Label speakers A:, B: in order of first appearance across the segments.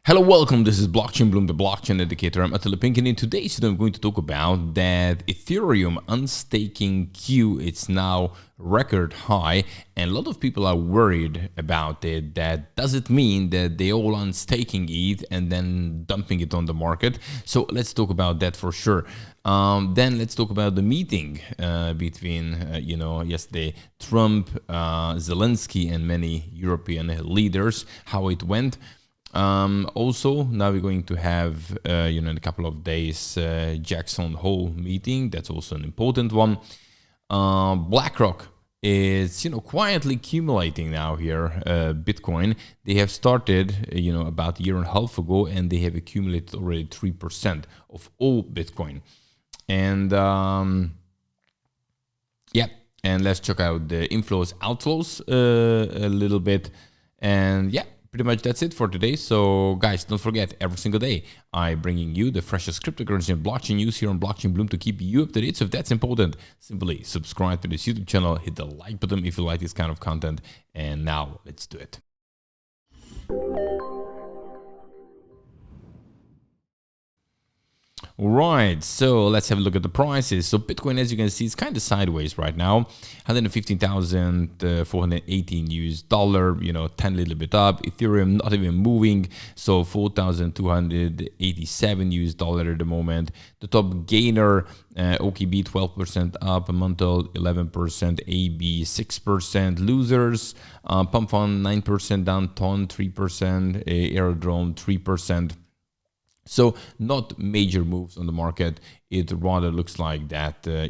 A: Hello, welcome. This is Blockchainbloom, the blockchain educator. I'm Attila Pink, and in today's video, I'm going to talk about that Ethereum unstaking queue. It's now record high, and a lot of people are worried about it. That does it mean that they all unstaking ETH and then dumping it on the market? So let's talk about that for sure. Then let's talk about the meeting between, yesterday, Trump, Zelensky, and many European leaders, how it went. Also, now we're going to have, in a couple of days, Jackson Hole meeting. That's also an important one. Blackrock is, quietly accumulating now here, Bitcoin. They have started, about a year and a half ago, and they have accumulated already 3% of all Bitcoin. And, and let's check out the inflows, outflows a little bit. And pretty much that's it for today. So guys, don't forget, every single day I'm bringing you the freshest cryptocurrency and blockchain news here on Blockchain Bloom to keep you up to date. So if that's important, simply subscribe to this YouTube channel, hit the like button if you like this kind of content. And now let's do it. All right, so let's have a look at the prices. So Bitcoin, as you can see, is kind of sideways right now. 115,418 US dollar, 10 little bit up. Ethereum not even moving, so 4,287 US dollar at the moment. The top gainer, OKB 12% up, Montel 11%, AB 6%. Losers, Pump Fund 9% down, Ton 3%, Aerodrome 3%. So not major moves on the market. It rather looks like that, they're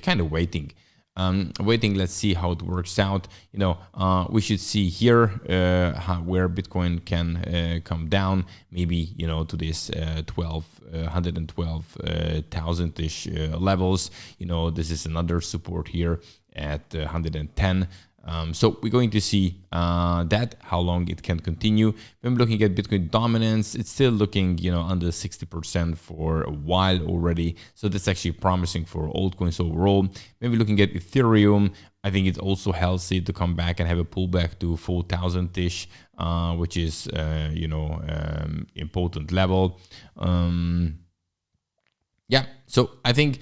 A: kind of waiting. Let's see how it works out. We should see here where Bitcoin can come down, maybe, to this 112,000-ish levels. This is another support here at 110. So we're going to see how long it can continue. When we're looking at Bitcoin dominance, it's still looking, under 60% for a while already. So that's actually promising for altcoins overall. When we're looking at Ethereum, I think it's also healthy to come back and have a pullback to 4,000-ish, which is, important level. So I think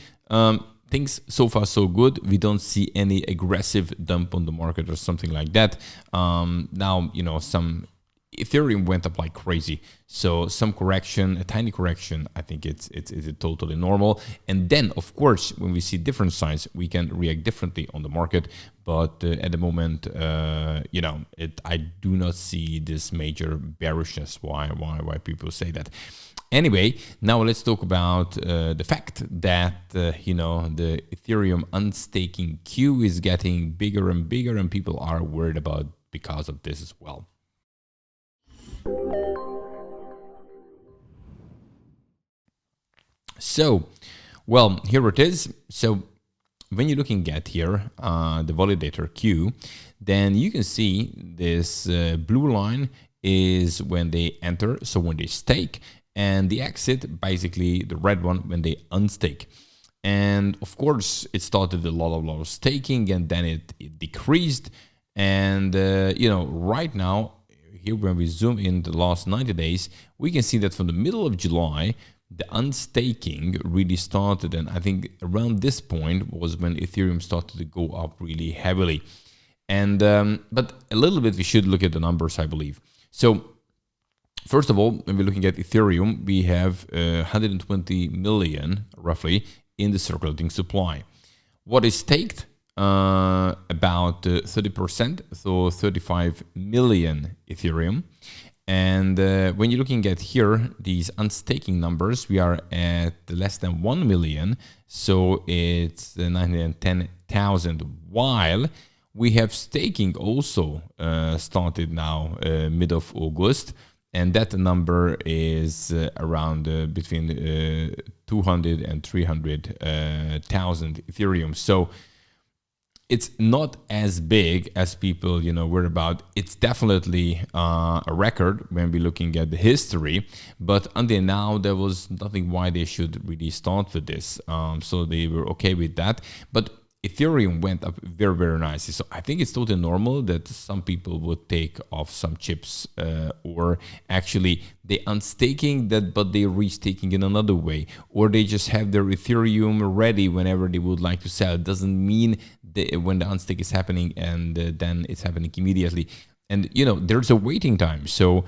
A: things so far so good. We don't see any aggressive dump on the market or something like that. Now, some Ethereum went up like crazy. So some correction, a tiny correction, I think it's totally normal. And then, of course, when we see different signs, we can react differently on the market. But at the moment, I do not see this major bearishness. Why people say that? Anyway, now let's talk about the fact that, the Ethereum unstaking queue is getting bigger and bigger, and people are worried about because of this as well. So, well, here it is. So when you're looking at here, the validator queue, then you can see this blue line is when they enter, so when they stake, and the exit, basically the red one, when they unstake. And of course, it started a lot of staking, and then it decreased. And, right now, here when we zoom in the last 90 days, we can see that from the middle of July, the unstaking really started. And I think around this point was when Ethereum started to go up really heavily. And but a little bit, we should look at the numbers, I believe. So first of all, when we're looking at Ethereum, we have 120 million, roughly, in the circulating supply. What is staked? About 30%, so 35 million Ethereum. And when you're looking at here, these unstaking numbers, we are at less than 1 million, so it's 910,000, while we have staking also started now mid of August, and that number is around between 200 and 300,000 Ethereum. So it's not as big as people, worry about. It's definitely a record when we're looking at the history, but until now, there was nothing why they should really start with this. So they were okay with that. But Ethereum went up very, very nicely. So I think it's totally normal that some people would take off some chips, or actually they unstaking that, but they restaking in another way, or they just have their Ethereum ready whenever they would like to sell. It doesn't mean that when the unstake is happening and then it's happening immediately. And there's a waiting time. So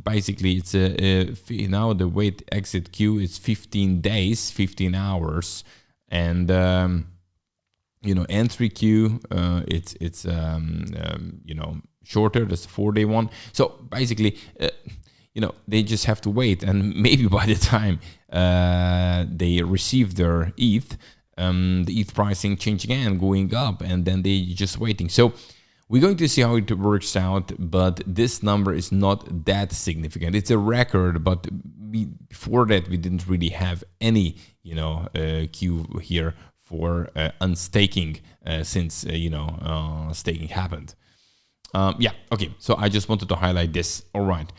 A: basically, it's now the wait exit queue is 15 days, 15 hours, and entry queue it's shorter. That's a 4-day one. So basically, they just have to wait, and maybe by the time they receive their ETH, the ETH pricing change again, going up, and then they just waiting. So we're going to see how it works out, but this number is not that significant. It's a record, but before that, we didn't really have any, queue here for unstaking since, staking happened. Okay. So I just wanted to highlight this. All right.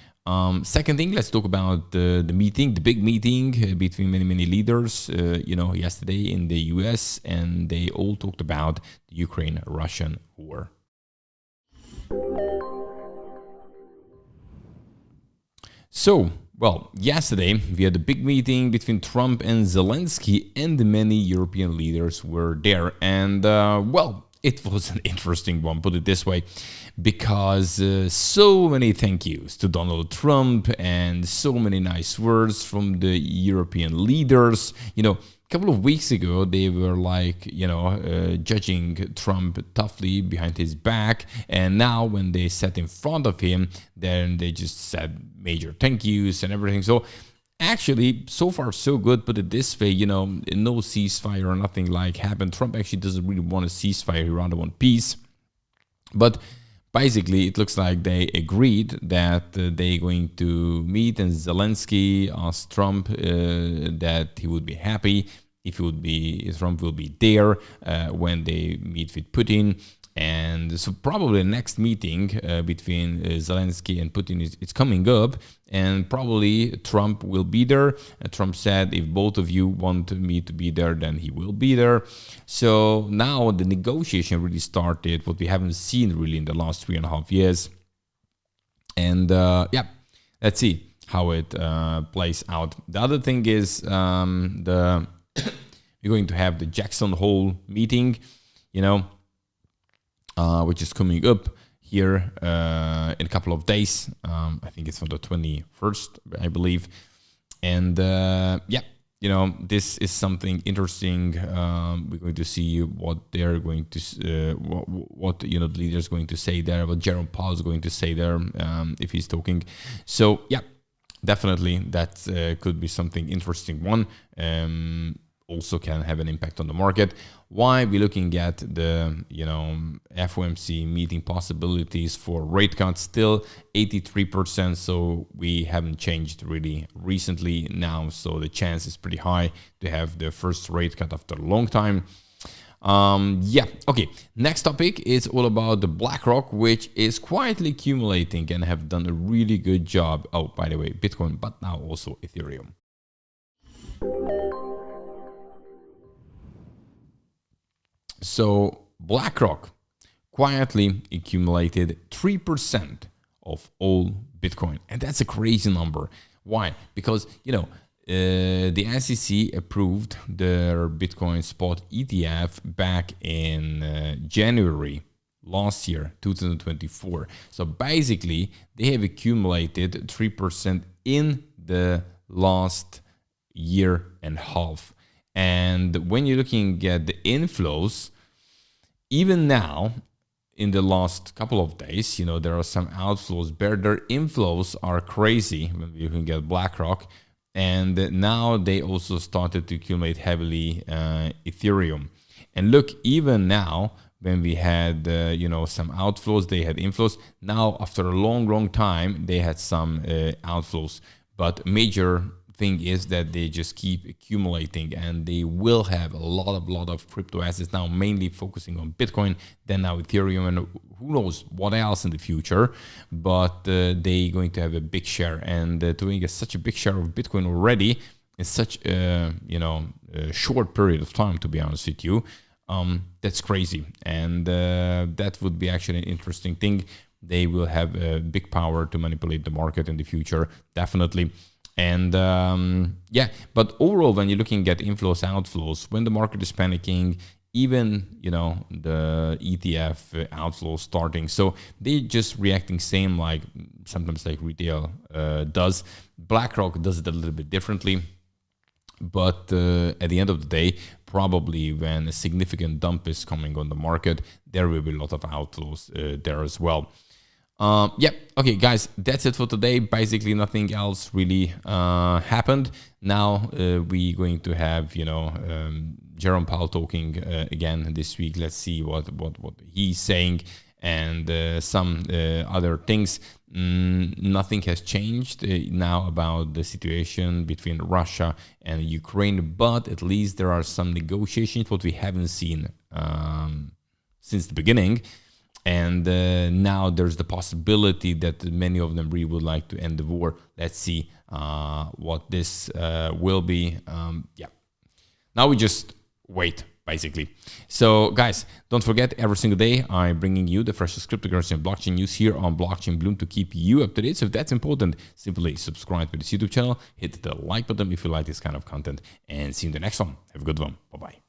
A: Second thing, let's talk about the meeting, the big meeting between many leaders, yesterday in the US, and they all talked about the Ukraine-Russian war. So, yesterday we had a big meeting between Trump and Zelensky, and many European leaders were there. And, it was an interesting one, put it this way, because so many thank yous to Donald Trump and so many nice words from the European leaders. A couple of weeks ago, they were judging Trump toughly behind his back. And now when they sat in front of him, then they just said major thank yous and everything. So actually, so far so good. Put it this way, no ceasefire or nothing like happened. Trump actually doesn't really want a ceasefire. He rather want peace. But basically, it looks like they agreed that they're going to meet, and Zelensky asked Trump that he would be happy if Trump will be there when they meet with Putin. And so probably the next meeting between Zelensky and Putin is coming up, and probably Trump will be there. Trump said, if both of you want me to be there, then he will be there. So now the negotiation really started, what we haven't seen really in the last 3.5 years. And let's see how it plays out. The other thing is we're going to have the Jackson Hole meeting, which is coming up here in a couple of days. I think it's on the 21st, I believe. And this is something interesting. We're going to see what they're going to, what the leaders going to say there, what Jerome Powell is going to say there, if he's talking. So definitely that could be something interesting one. Also can have an impact on the market. Why we're looking at the FOMC meeting possibilities for rate cuts, still 83%, so we haven't changed really recently now, so the chance is pretty high to have the first rate cut after a long time. Okay, next topic is all about the Blackrock, which is quietly accumulating and have done a really good job. Oh, by the way, Bitcoin, but now also Ethereum. So BlackRock quietly accumulated 3% of all Bitcoin. And that's a crazy number. Why? Because, the SEC approved their Bitcoin spot ETF back in January last year, 2024. So basically, they have accumulated 3% in the last year and a half. And when you're looking at the inflows, even now, in the last couple of days, there are some outflows, but their inflows are crazy when you can get BlackRock. And now they also started to accumulate heavily Ethereum. And look, even now, when we had, some outflows, they had inflows. Now, after a long time, they had some outflows. But major thing is that they just keep accumulating, and they will have a lot of crypto assets now, mainly focusing on Bitcoin, then now Ethereum, and who knows what else in the future. But they're going to have a big share, and doing such a big share of Bitcoin already in such a short period of time, to be honest with you, that's crazy. And that would be actually an interesting thing. They will have a big power to manipulate the market in the future, definitely. And yeah, but overall, when you're looking at inflows, outflows, when the market is panicking, even, you know, the ETF outflows starting, so they just reacting same like sometimes like retail does. Blackrock does it a little bit differently, but at the end of the day, probably when a significant dump is coming on the market, there will be a lot of outflows there as well. Yeah, okay, guys, that's it for today. Basically, nothing else really happened. Now we're going to have, you know, Jerome Powell talking again this week. Let's see what he's saying, and some other things. Nothing has changed now about the situation between Russia and Ukraine, but at least there are some negotiations, what we haven't seen since the beginning. And now there's the possibility that many of them really would like to end the war. Let's see what this will be. Yeah. Now we just wait, basically. So, guys, don't forget, every single day I'm bringing you the freshest cryptocurrency and blockchain news here on Blockchain Bloom to keep you up to date. So if that's important, simply subscribe to this YouTube channel, hit the like button if you like this kind of content, and see you in the next one. Have a good one. Bye-bye.